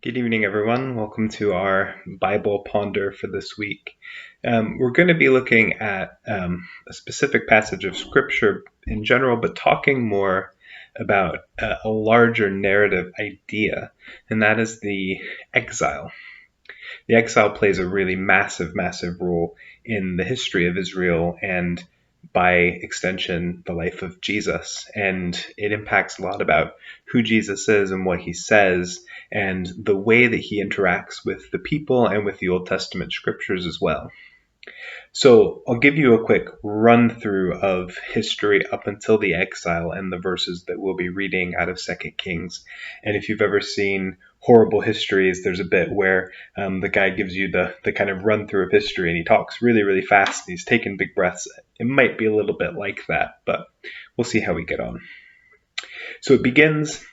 Good evening, everyone. Welcome to our Bible Ponder for this week. We're going to be looking at a specific passage of Scripture in general, but talking more about a larger narrative idea, and that is the exile. The exile plays a really massive role in the history of Israel and by extension, the life of Jesus. And it impacts a lot about who Jesus is and what he says and the way that he interacts with the people and with the Old Testament scriptures as well. So I'll give you a quick run through of history up until the exile and the verses that we'll be reading out of 2 Kings. And if you've ever seen horrible histories, there's a bit where the guy gives you the kind of run through of history and he talks really fast and he's taking big breaths. It might be a little bit like that, but we'll see how we get on. So it begins,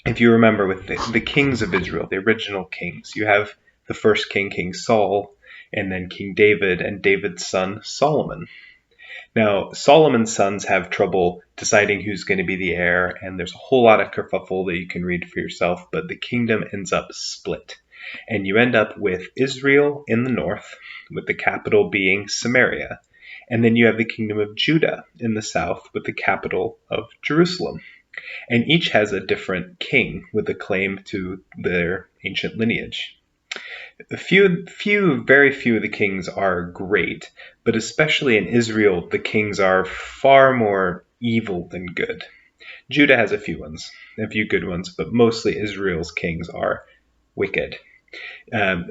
if you remember, with the kings of Israel, the original kings. You have the first king, King Saul, and then King David and David's son Solomon. Now, Solomon's sons have trouble deciding who's going to be the heir, and there's a whole lot of kerfuffle that you can read for yourself, but the kingdom ends up split. And you end up with Israel in the north, with the capital being Samaria. And then you have the kingdom of Judah in the south, with the capital of Jerusalem. And each has a different king with a claim to their ancient lineage. Very few of the kings are great, but especially in Israel, the kings are far more evil than good. Judah has a few good ones, but mostly Israel's kings are wicked.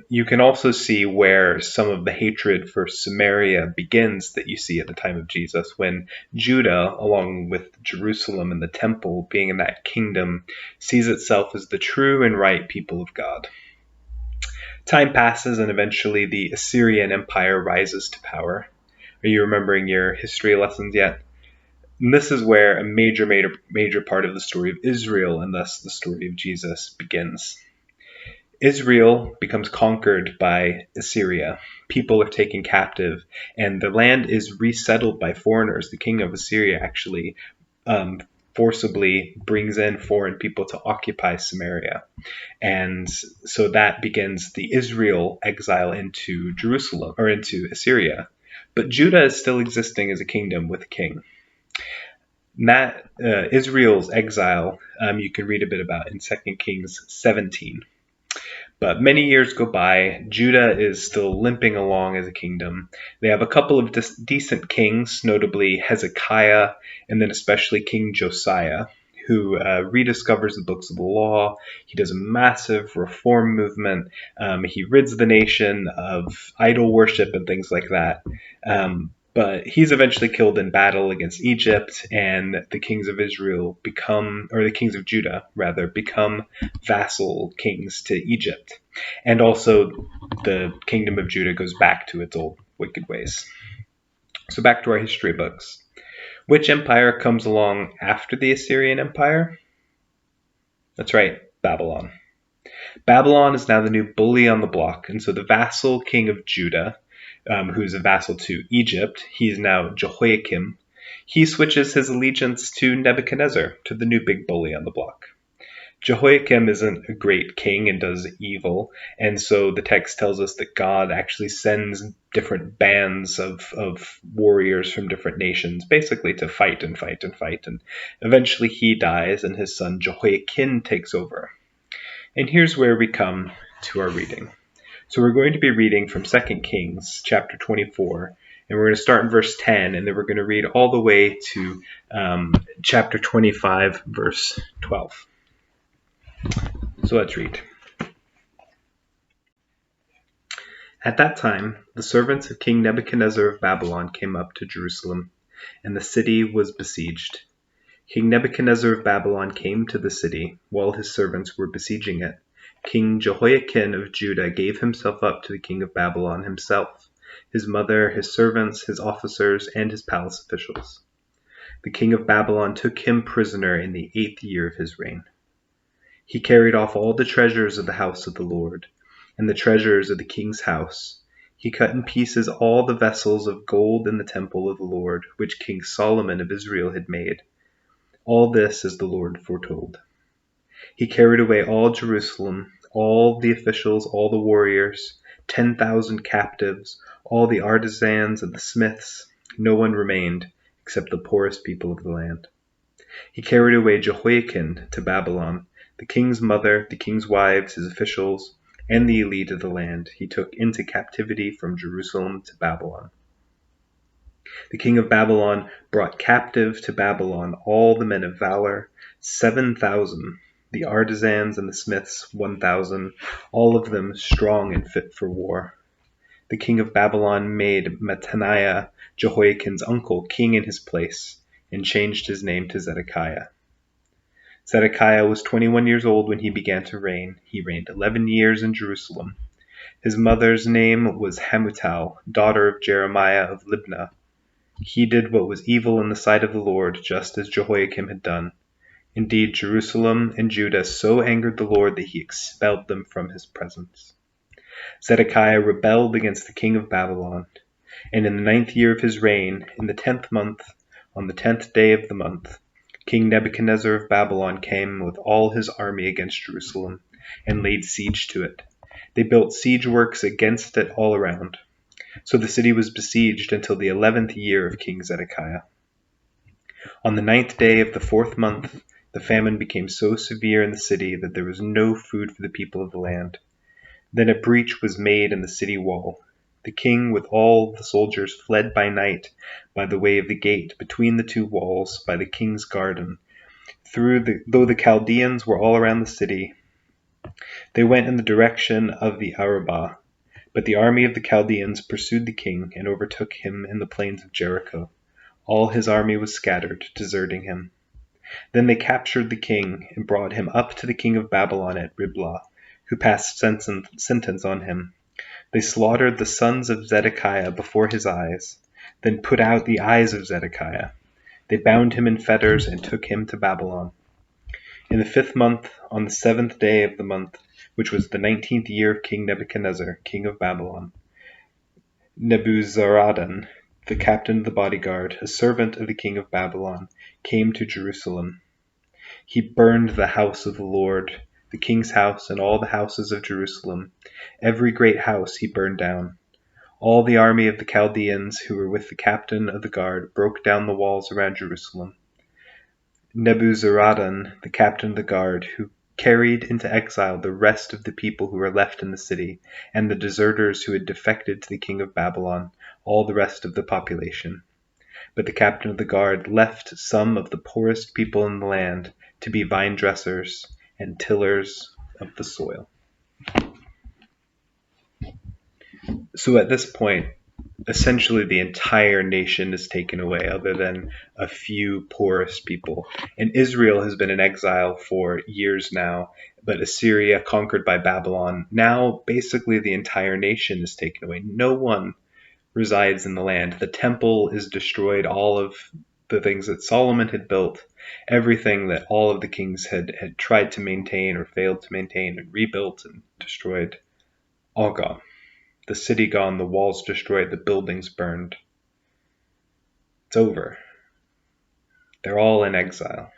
You can also see where some of the hatred for Samaria begins that you see at the time of Jesus, when Judah, along with Jerusalem and the temple being in that kingdom, sees itself as the true and right people of God. Time passes and eventually the Assyrian Empire rises to power. Are you remembering your history lessons yet? And this is where a major part of the story of Israel and thus the story of Jesus begins. Israel becomes conquered by Assyria. People are taken captive and the land is resettled by foreigners. The king of Assyria actually forcibly brings in foreign people to occupy Samaria. And so that begins the Israel exile into Jerusalem, or into Assyria. But Judah is still existing as a kingdom with a king. That Israel's exile, you can read a bit about in 2 Kings 17. But many years go by, Judah is still limping along as a kingdom. They have a couple of decent kings, notably Hezekiah, and then especially King Josiah, who rediscovers the books of the law. He does a massive reform movement. He rids the nation of idol worship and things like that. But he's eventually killed in battle against Egypt, and the kings of Israel the kings of Judah, rather, become vassal kings to Egypt. And also the kingdom of Judah goes back to its old wicked ways. So back to our history books. Which empire comes along after the Assyrian Empire? That's right, Babylon. Babylon is now the new bully on the block, and so the vassal king of Judah, who's a vassal to Egypt, he's now Jehoiakim. He switches his allegiance to Nebuchadnezzar, to the new big bully on the block. Jehoiakim isn't a great king and does evil, and so the text tells us that God actually sends different bands of warriors from different nations, basically to fight, and eventually he dies and his son Jehoiakim takes over. And here's where we come to our reading. So we're going to be reading from 2 Kings chapter 24, and we're going to start in verse 10, and then we're going to read all the way to chapter 25, verse 12. So let's read. At that time, the servants of King Nebuchadnezzar of Babylon came up to Jerusalem, and the city was besieged. King Nebuchadnezzar of Babylon came to the city while his servants were besieging it. King Jehoiakim of Judah gave himself up to the king of Babylon himself, his mother, his servants, his officers, and his palace officials. The king of Babylon took him prisoner in the 8th year of his reign. He carried off all the treasures of the house of the Lord, and the treasures of the king's house. He cut in pieces all the vessels of gold in the temple of the Lord, which King Solomon of Israel had made. All this as the Lord foretold. He carried away all Jerusalem, All the officials, all the warriors, 10,000 captives, all the artisans and the smiths, no one remained except the poorest people of the land. He carried away Jehoiakim to Babylon, the king's mother, the king's wives, his officials, and the elite of the land he took into captivity from Jerusalem to Babylon. The king of Babylon brought captive to Babylon all the men of valor, 7,000, the artisans and the smiths 1,000, all of them strong and fit for war. The king of Babylon made Mattaniah, Jehoiakim's uncle, king in his place, and changed his name to Zedekiah. Zedekiah was 21 years old when he began to reign. He reigned 11 years in Jerusalem. His mother's name was Hamutal, daughter of Jeremiah of Libnah. He did what was evil in the sight of the Lord, just as Jehoiakim had done. Indeed, Jerusalem and Judah so angered the Lord that he expelled them from his presence. Zedekiah rebelled against the king of Babylon, and in the 9th year of his reign, in the 10th month, on the 10th day of the month, King Nebuchadnezzar of Babylon came with all his army against Jerusalem and laid siege to it. They built siege works against it all around. So the city was besieged until the 11th year of King Zedekiah. On the 9th day of the 4th month, the famine became so severe in the city that there was no food for the people of the land. Then a breach was made in the city wall. The king with all the soldiers fled by night by the way of the gate between the two walls by the king's garden. Though the Chaldeans were all around the city, they went in the direction of the Arabah. But the army of the Chaldeans pursued the king and overtook him in the plains of Jericho. All his army was scattered, deserting him. Then they captured the king and brought him up to the king of Babylon at Riblah, who passed sentence on him. They slaughtered the sons of Zedekiah before his eyes, then put out the eyes of Zedekiah. They bound him in fetters and took him to Babylon. In the 5th month, on the 7th day of the month, which was the 19th year of King Nebuchadnezzar, king of Babylon, Nebuzaradan, the captain of the bodyguard, a servant of the king of Babylon, came to Jerusalem. He burned the house of the Lord, the king's house, and all the houses of Jerusalem. Every great house he burned down. All the army of the Chaldeans who were with the captain of the guard broke down the walls around Jerusalem. Nebuzaradan, the captain of the guard, who carried into exile the rest of the people who were left in the city, and the deserters who had defected to the king of Babylon, all the rest of the population. But the captain of the guard left some of the poorest people in the land to be vine dressers and tillers of the soil. So at this point, essentially the entire nation is taken away other than a few poorest people. And Israel has been in exile for years now, but Assyria conquered by Babylon. Now basically the entire nation is taken away. No one resides in the land. The temple is destroyed, all of the things that Solomon had built, everything that all of the kings had tried to maintain or failed to maintain and rebuilt and destroyed, all gone. The city gone, the walls destroyed, the buildings burned. It's over. They're all in exile.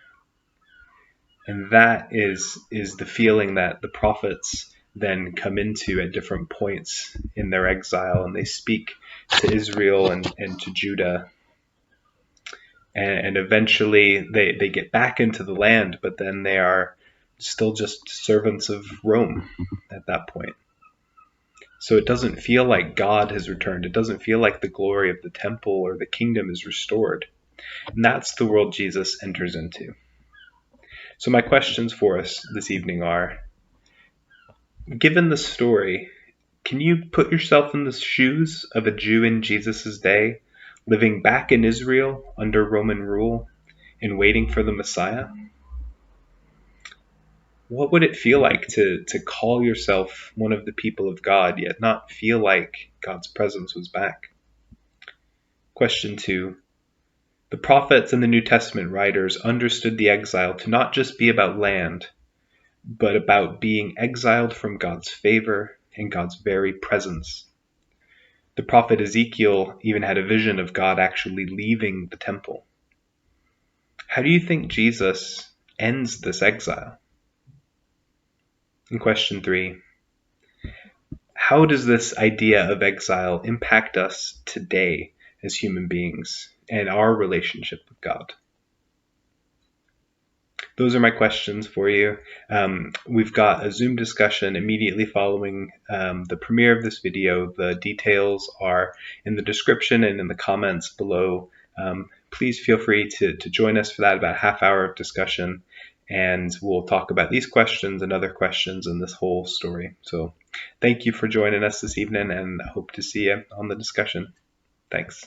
And that is the feeling that the prophets then come into at different points in their exile, and they speak to Israel and to Judah. And eventually they get back into the land, but then they are still just servants of Rome at that point. So it doesn't feel like God has returned. It doesn't feel like the glory of the temple or the kingdom is restored. And that's the world Jesus enters into. So my questions for us this evening are, given the story, can you put yourself in the shoes of a Jew in Jesus' day, living back in Israel under Roman rule and waiting for the Messiah? What would it feel like to call yourself one of the people of God, yet not feel like God's presence was back? Question 2. The prophets and the New Testament writers understood the exile to not just be about land, but about being exiled from God's favor and God's very presence. The prophet Ezekiel even had a vision of God actually leaving the temple. How do you think Jesus ends this exile? And question 3, how does this idea of exile impact us today as human beings and our relationship with God? Those are my questions for you. We've got a Zoom discussion immediately following the premiere of this video. The details are in the description and in the comments below. Please feel free to join us for that, about a half hour of discussion, and we'll talk about these questions and other questions in this whole story. So thank you for joining us this evening, and I hope to see you on the discussion. Thanks.